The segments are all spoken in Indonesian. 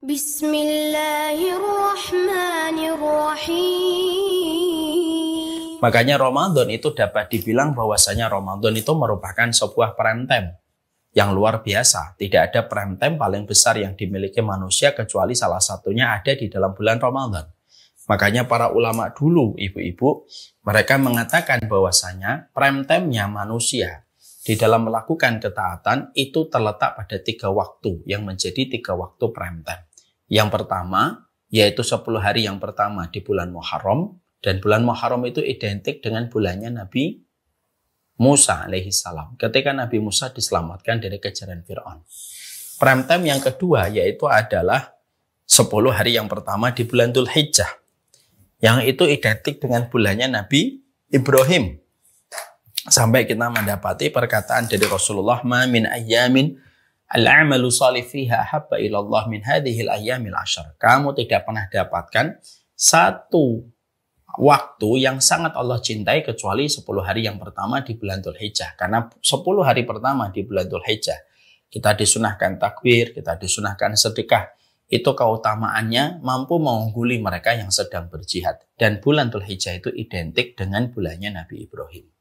Bismillahirrahmanirrahim. Makanya Ramadan itu dapat dibilang bahwasanya Ramadan itu merupakan sebuah prime time yang luar biasa. Tidak ada prime time paling besar yang dimiliki manusia kecuali salah satunya ada di dalam bulan Ramadan. Makanya para ulama dulu, ibu-ibu, mereka mengatakan bahwasanya prime time-nya manusia di dalam melakukan ketaatan itu terletak pada 3 waktu yang menjadi 3 waktu prime time. Yang pertama, yaitu 10 hari yang pertama di bulan Muharram, dan bulan Muharram itu identik dengan bulannya Nabi Musa alaihissalam. Ketika Nabi Musa diselamatkan dari kejaran Fir'aun. Prime time yang kedua yaitu adalah 10 hari yang pertama di bulan Dzulhijjah. Yang itu identik dengan bulannya Nabi Ibrahim. Sampai kita mendapati perkataan dari Rasulullah, "Ma min ayyamin al-'amalu shalih fiha ahabba ila Allah min hadhil ayyamil 'ashar." Kamu tidak pernah dapatkan satu waktu yang sangat Allah cintai kecuali 10 hari yang pertama di bulan Dzulhijjah. Karena 10 hari pertama di bulan Dzulhijjah kita disunahkan takbir, kita disunahkan sedekah. Itu keutamaannya mampu mengungguli mereka yang sedang berjihad. Dan bulan Dzulhijjah itu identik dengan bulannya Nabi Ibrahim.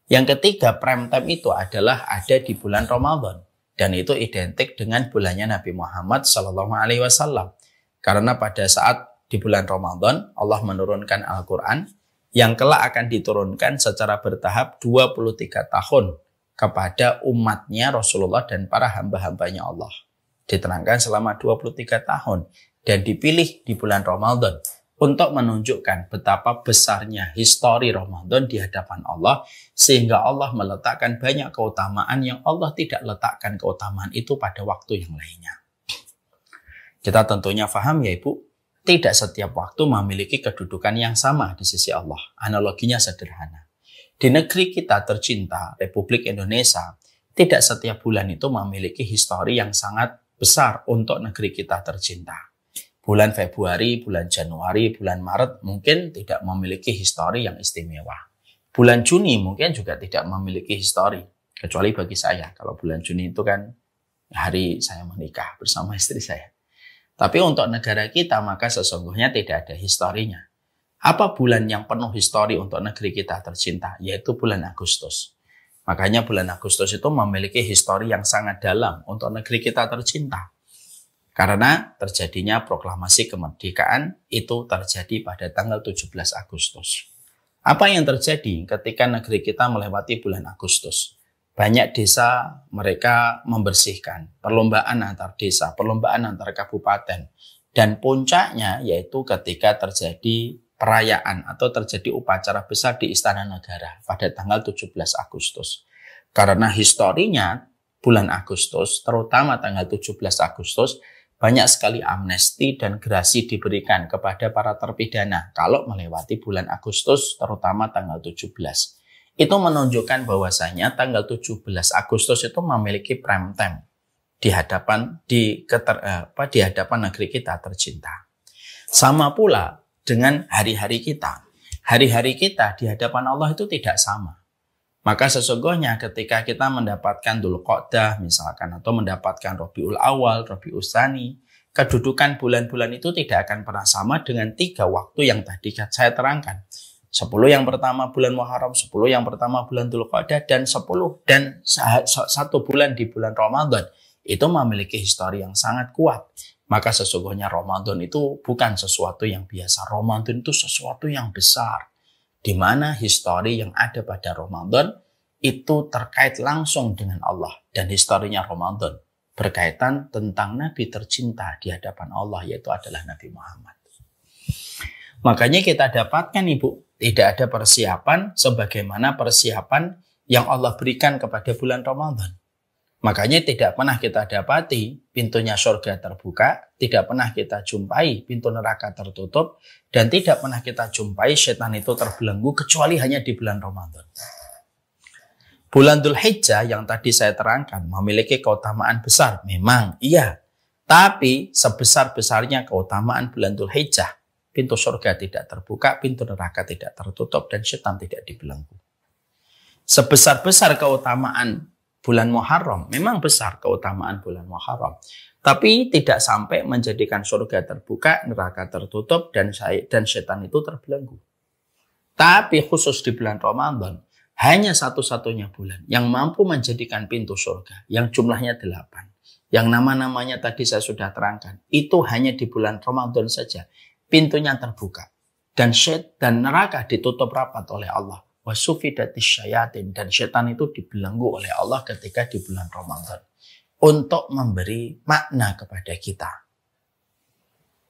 Yang ketiga, prime time itu adalah ada di bulan Ramadan. Dan itu identik dengan bulannya Nabi Muhammad SAW. Karena pada saat di bulan Ramadan, Allah menurunkan Al-Quran yang kelak akan diturunkan secara bertahap 23 tahun kepada umatnya Rasulullah dan para hamba-hambanya Allah. Diterangkan selama 23 tahun dan dipilih di bulan Ramadan untuk menunjukkan betapa besarnya histori Ramadan di hadapan Allah, sehingga Allah meletakkan banyak keutamaan yang Allah tidak letakkan keutamaan itu pada waktu yang lainnya. Kita tentunya paham ya Ibu, tidak setiap waktu memiliki kedudukan yang sama di sisi Allah. Analoginya sederhana. Di negeri kita tercinta, Republik Indonesia, tidak setiap bulan itu memiliki histori yang sangat besar untuk negeri kita tercinta. Bulan Februari, bulan Januari, bulan Maret mungkin tidak memiliki histori yang istimewa. Bulan Juni mungkin juga tidak memiliki histori. Kecuali bagi saya, kalau bulan Juni itu kan hari saya menikah bersama istri saya. Tapi untuk negara kita maka sesungguhnya tidak ada historinya. Apa bulan yang penuh histori untuk negeri kita tercinta? Yaitu bulan Agustus. Makanya bulan Agustus itu memiliki histori yang sangat dalam untuk negeri kita tercinta. Karena terjadinya proklamasi kemerdekaan itu terjadi pada tanggal 17 Agustus. Apa yang terjadi ketika negeri kita melewati bulan Agustus? Banyak desa mereka membersihkan, perlombaan antar desa, perlombaan antar kabupaten. Dan puncaknya yaitu ketika terjadi perayaan atau terjadi upacara besar di Istana Negara pada tanggal 17 Agustus. Karena historinya bulan Agustus, terutama tanggal 17 Agustus, banyak sekali amnesti dan gerasi diberikan kepada para terpidana kalau melewati bulan Agustus, terutama tanggal 17. Itu menunjukkan bahwasanya tanggal 17 Agustus itu memiliki prime time di hadapan negeri kita tercinta. Sama pula dengan hari-hari kita. Hari-hari kita di hadapan Allah itu tidak sama. Maka sesungguhnya ketika kita mendapatkan Dzulqa'dah misalkan atau mendapatkan Rabiul Awal, Rabiul Tsani, kedudukan bulan-bulan itu tidak akan pernah sama dengan 3 waktu yang tadi saya terangkan. 10 yang pertama bulan Muharram, 10 yang pertama bulan Dzulqa'dah, dan 10 dan 1 bulan di bulan Ramadan. Itu memiliki histori yang sangat kuat. Maka sesungguhnya Ramadan itu bukan sesuatu yang biasa. Ramadan itu sesuatu yang besar. Di mana histori yang ada pada Ramadan itu terkait langsung dengan Allah. Dan historinya Ramadan berkaitan tentang Nabi tercinta di hadapan Allah, yaitu adalah Nabi Muhammad. Makanya kita dapatkan Ibu, tidak ada persiapan sebagaimana persiapan yang Allah berikan kepada bulan Ramadan. Makanya tidak pernah kita dapati pintunya surga terbuka, tidak pernah kita jumpai pintu neraka tertutup, dan tidak pernah kita jumpai setan itu terbelenggu kecuali hanya di bulan Ramadan. Bulan Dzulhijjah yang tadi saya terangkan memiliki keutamaan besar, memang iya. Tapi sebesar-besarnya keutamaan bulan Dzulhijjah, pintu surga tidak terbuka, pintu neraka tidak tertutup, dan setan tidak dibelenggu. Sebesar-besar keutamaan bulan Muharram, memang besar keutamaan bulan Muharram. Tapi tidak sampai menjadikan surga terbuka, neraka tertutup, dan setan itu terbelenggu. Tapi khusus di bulan Ramadan, hanya satu-satunya bulan yang mampu menjadikan pintu surga, yang jumlahnya 8. Yang nama-namanya tadi saya sudah terangkan. Itu hanya di bulan Ramadan saja. Pintunya terbuka. Dan neraka ditutup rapat oleh Allah. Wasufidatis syayatin. Dan setan itu dibelenggu oleh Allah ketika di bulan Ramadan. Untuk memberi makna kepada kita.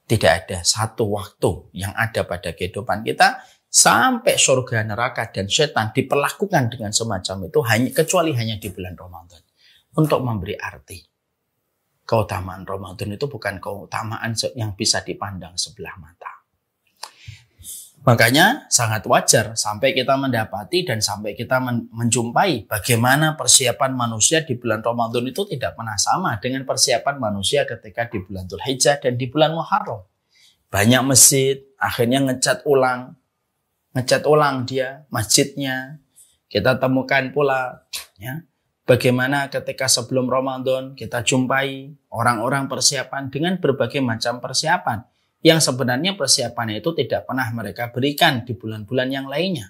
Tidak ada satu waktu yang ada pada kehidupan kita sampai surga, neraka, dan setan diperlakukan dengan semacam itu kecuali hanya di bulan Ramadan. Untuk memberi arti. Keutamaan Ramadan itu bukan keutamaan yang bisa dipandang sebelah mata. Makanya sangat wajar sampai kita mendapati dan sampai kita menjumpai bagaimana persiapan manusia di bulan Ramadan itu tidak pernah sama dengan persiapan manusia ketika di bulan Dzulhijjah dan di bulan Muharram. Banyak masjid akhirnya ngecat ulang dia masjidnya. Kita temukan pula ya, bagaimana ketika sebelum Ramadan kita jumpai orang-orang persiapan dengan berbagai macam persiapan. Yang sebenarnya persiapannya itu tidak pernah mereka berikan di bulan-bulan yang lainnya.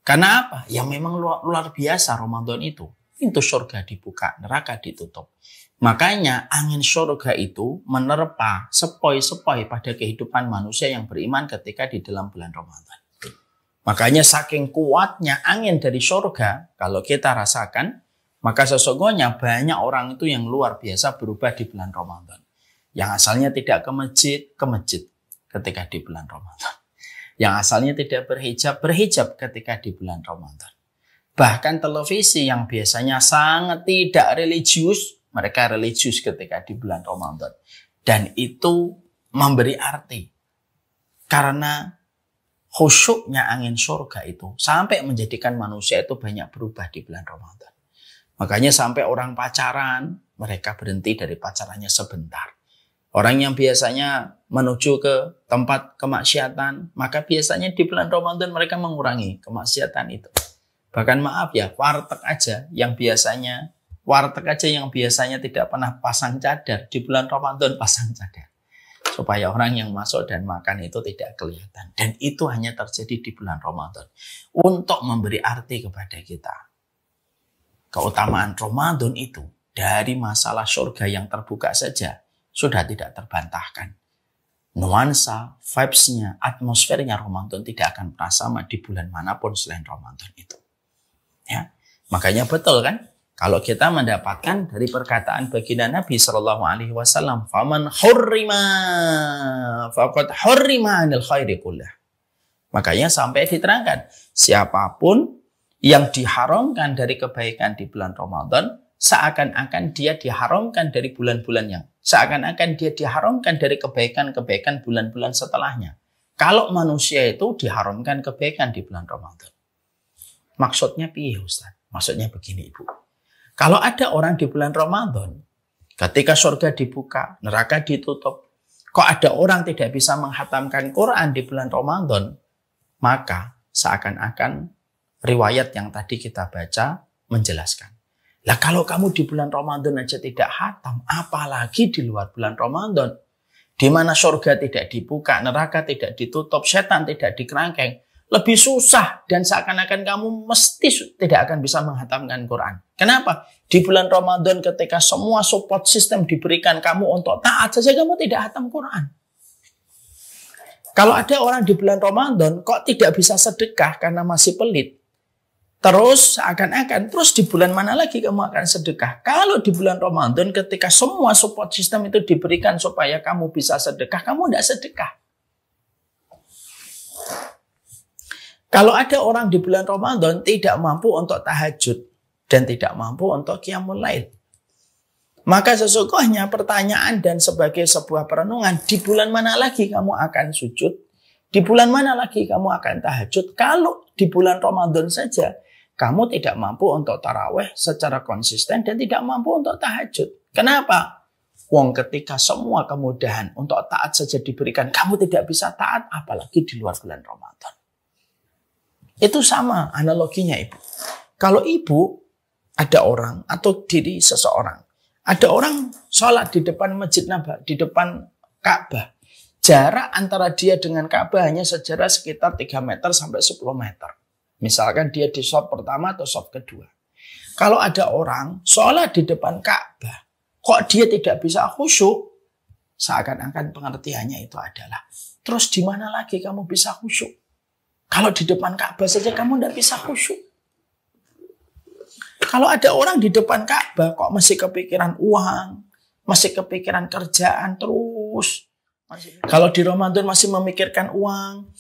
Karena apa? Ya memang luar biasa Ramadan itu. Pintu surga dibuka, neraka ditutup. Makanya angin surga itu menerpa sepoi-sepoi pada kehidupan manusia yang beriman ketika di dalam bulan Ramadan. Makanya saking kuatnya angin dari surga, kalau kita rasakan, maka sesungguhnya banyak orang itu yang luar biasa berubah di bulan Ramadan. Yang asalnya tidak ke masjid ketika di bulan Ramadan. Yang asalnya tidak berhijab ketika di bulan Ramadan. Bahkan televisi yang biasanya sangat tidak religius, mereka religius ketika di bulan Ramadan. Dan itu memberi arti. Karena khusyuknya angin surga itu sampai menjadikan manusia itu banyak berubah di bulan Ramadan. Makanya sampai orang pacaran, mereka berhenti dari pacarannya sebentar. Orang yang biasanya menuju ke tempat kemaksiatan, maka biasanya di bulan Ramadan mereka mengurangi kemaksiatan itu. Bahkan maaf ya, warteg aja yang biasanya tidak pernah pasang cadar, di bulan Ramadan pasang cadar. Supaya orang yang masuk dan makan itu tidak kelihatan. Dan itu hanya terjadi di bulan Ramadan. Untuk memberi arti kepada kita. Keutamaan Ramadan itu dari masalah surga yang terbuka saja sudah tidak terbantahkan. Nuansa, vibes-nya, atmosfernya Ramadan tidak akan pernah sama di bulan manapun selain Ramadan itu. Ya, makanya betul kan? Kalau kita mendapatkan dari perkataan baginda Nabi SAW, "Faman hurrima faqad hurrima 'anil khairi kullah." Makanya sampai diterangkan, siapapun yang diharamkan dari kebaikan di bulan Ramadan, seakan-akan dia diharamkan dari bulan-bulan yang seakan-akan dia diharamkan dari kebaikan-kebaikan bulan-bulan setelahnya. Kalau manusia itu diharamkan kebaikan di bulan Ramadan. Maksudnya piye Ustaz? Maksudnya begini Ibu. Kalau ada orang di bulan Ramadan, ketika surga dibuka, neraka ditutup, kok ada orang tidak bisa menghatamkan Quran di bulan Ramadan, maka seakan-akan riwayat yang tadi kita baca menjelaskan. Lah kalau kamu di bulan Ramadan aja tidak hatam, apalagi di luar bulan Ramadan, di mana surga tidak dibuka, neraka tidak ditutup, setan tidak dikerangkeng, lebih susah dan seakan-akan kamu mesti tidak akan bisa menghatamkan Quran. Kenapa? Di bulan Ramadan ketika semua support system diberikan kamu untuk taat saja kamu tidak hatam Quran. Kalau ada orang di bulan Ramadan kok tidak bisa sedekah karena masih pelit. Terus seakan-akan, terus di bulan mana lagi kamu akan sedekah? Kalau di bulan Ramadan ketika semua support system itu diberikan supaya kamu bisa sedekah, kamu tidak sedekah. Kalau ada orang di bulan Ramadan tidak mampu untuk tahajud dan tidak mampu untuk qiyamul lail, maka sesungguhnya pertanyaan dan sebagai sebuah perenungan, di bulan mana lagi kamu akan sujud? Di bulan mana lagi kamu akan tahajud? Kalau di bulan Ramadan saja kamu tidak mampu untuk taraweh secara konsisten dan tidak mampu untuk tahajud. Kenapa? Wong ketika semua kemudahan untuk taat saja diberikan, kamu tidak bisa taat apalagi di luar bulan Ramadan. Itu sama analoginya Ibu. Kalau Ibu ada orang atau diri seseorang Ada orang sholat di depan masjid Nabawi, di depan Ka'bah. Jarak antara dia dengan Ka'bah hanya sejarak sekitar 3 meter sampai 10 meter. Misalkan dia di shop pertama atau shop kedua. Kalau ada orang sholat di depan Ka'bah, kok dia tidak bisa khusyuk? Seakan-akan pengertiannya itu adalah, terus di mana lagi kamu bisa khusyuk? Kalau di depan Ka'bah saja kamu tidak bisa khusyuk. Kalau ada orang di depan Ka'bah kok masih kepikiran uang, masih kepikiran kerjaan terus. Kalau di Ramadan masih memikirkan uang,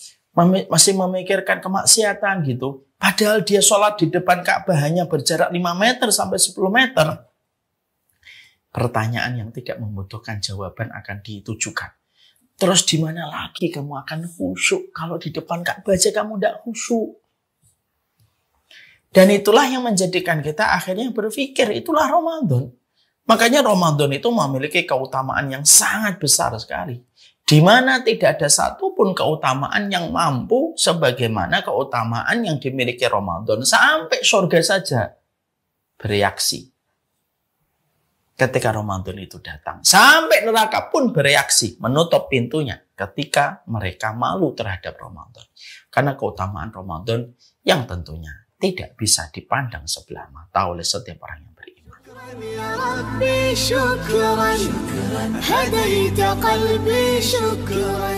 masih memikirkan kemaksiatan gitu. Padahal dia sholat di depan Ka'bah hanya berjarak 5 meter sampai 10 meter. Pertanyaan yang tidak membutuhkan jawaban akan ditujukan. Terus di mana lagi kamu akan khusyuk? Kalau di depan Ka'bah aja kamu tidak khusyuk. Dan itulah yang menjadikan kita akhirnya berpikir, itulah Ramadan. Makanya Ramadan itu memiliki keutamaan yang sangat besar sekali. Di mana tidak ada satupun keutamaan yang mampu sebagaimana keutamaan yang dimiliki Ramadan. Sampai surga saja bereaksi ketika Ramadan itu datang. Sampai neraka pun bereaksi, menutup pintunya ketika mereka malu terhadap Ramadan. Karena keutamaan Ramadan yang tentunya tidak bisa dipandang sebelah mata oleh setiap orang yang beriman. يا ربي شكرا هديت قلبي شكرا